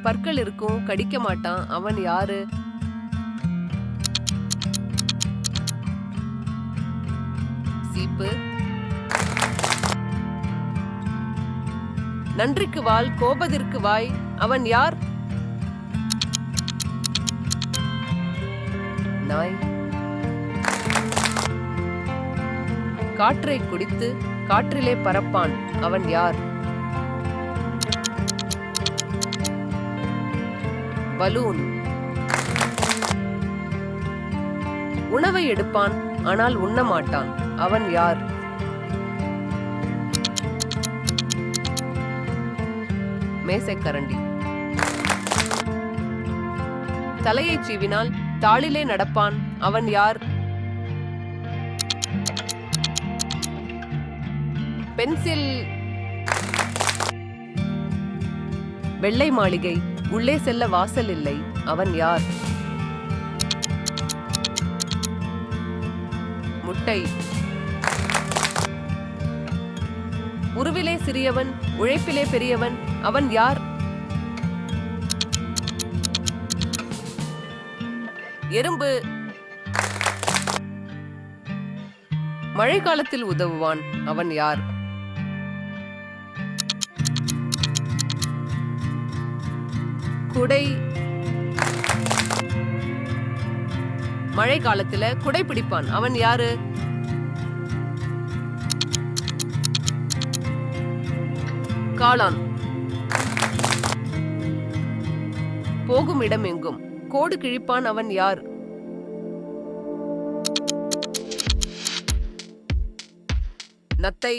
பற்கள் இருக்கும், கடிக்க மாட்டான். அவன் யாரு? சீப்பு. நன்றிக்கு வால், கோபத்திற்கு வாய். அவன் யார்? நாய். காற்றை குடித்து காற்றிலே பறப்பான். அவன் யார்? பலூன். உணவை எடுப்பான், ஆனால் உண்ண மாட்டான். அவன் யார்? மேசைக்கரண்டி. தலையை சீவினால் தாளிலே நடப்பான். அவன் யார்? பென்சில். வெள்ளை மாளிகை, உள்ளே செல்ல வாசல் இல்லை. அவன் யார்? முட்டை. உருவிலே சிறியவன், உழைப்பிலே பெரியவன். அவன் யார்? எறும்பு. மழை காலத்தில் உதவுவான். அவன் யார்? குடை. மழை காலத்துல குடை பிடிப்பான். அவன் யாரு? காளான். போகும் இடம் எங்கும் கோடு கிழிப்பான். அவன் யார்? நத்தை.